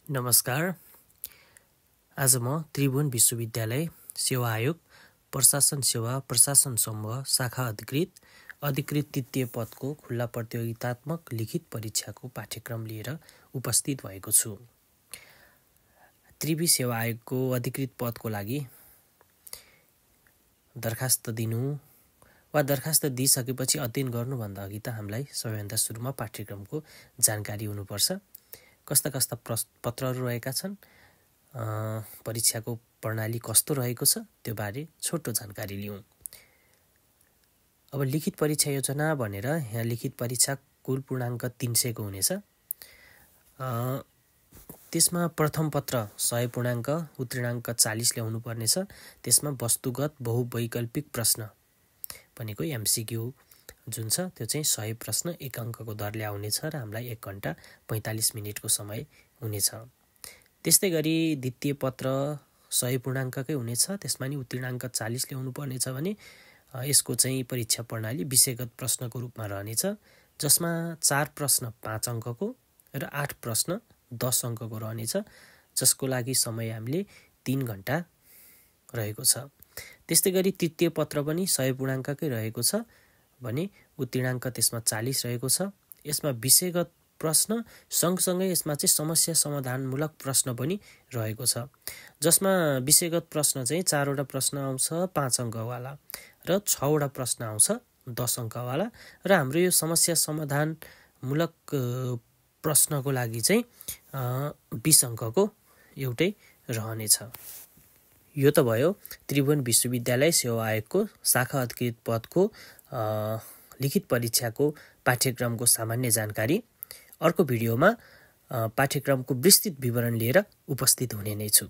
नमस्कार। आज म त्रिभुवन विश्वविद्यालय सेवा आयोग प्रशासन सेवा प्रशासन समूह शाखा अधिकृत तृतीय पदको खुल्ला प्रतियोगितात्मक लिखित परीक्षाको पाठ्यक्रम लिएर उपस्थित भएको छु। त्रिभुवन सेवा आयोगको अधिकृत पदको लागि दरखास्त दिनु वा दरखास्त दिइसकेपछि अध्ययन गर्नुभन्दा अघि त हामीलाई सबैभन्दा सुरुमा पाठ्यक्रमको जानकारी हुनुपर्छ। कस्ता पत्रहरू रहेका छन्, परीक्षाको प्रणाली कस्तो रहेको छ, त्यो बारे छोटो जानकारी लिउँ। अब लिखित परीक्षा योजना भनेर यहाँ लिखित परीक्षा कुल पूर्णाङ्क 300 को हुनेछ। त्यसमा प्रथम पत्र 100 पूर्णाङ्क, उत्तीर्णाङ्क 40 ल्याउनु पर्नेछ। त्यसमा वस्तुगत बहुवैकल्पिक प्रश्न भनेको MCQ जुन छ त्यो चाहिँ 100 प्रश्न 1 अङ्कको दरले आउनेछ र हामीलाई 1 घण्टा 45 मिनेटको समय हुनेछ। त्यस्तै गरी द्वितीय पत्र 100 पूर्णाङ्ककै हुनेछ। त्यसमा नि उत्तीर्णाङ्क 40 ल्याउनु पर्नेछ भने यसको चाहिँ परीक्षा प्रणाली विषयगत प्रश्नको रूपमा रहनेछ, जसमा 4 प्रश्न 5 अङ्कको र 8 प्रश्न 10 अङ्कको रहनेछ, जसको लागि समय हामीले 3 घण्टा रहेको छ। त्यस्तै गरी तृतीय पत्र पनि 100 पूर्णाङ्ककै रहेको छ भने उत्तीर्णाङ्क त्यसमा 40 रहेको छ। यसमा विषयगत प्रश्न सँगसँगै यसमा चाहिँ समस्या समाधानमूलक प्रश्न पनि रहेको छ, जसमा विषयगत प्रश्न चाहिँ 4 वटा प्रश्न आउँछ 5 अङ्कवाला र 6 वटा प्रश्न आउँछ 10 अङ्कवाला र हाम्रो यो समस्या समाधानमूलक प्रश्नको लागि चाहिँ 20 अङ्कको एउटै रहनेछ। यो त भयो त्रिभुवन विश्वविद्यालय सेवा आयोगको शाखा अधिकृत पदको लिखित परीक्षाको पाठ्यक्रमको सामान्य जानकारी। अर्को भिडियोमा पाठ्यक्रमको विस्तृत विवरण लिएर उपस्थित हुने नै छु।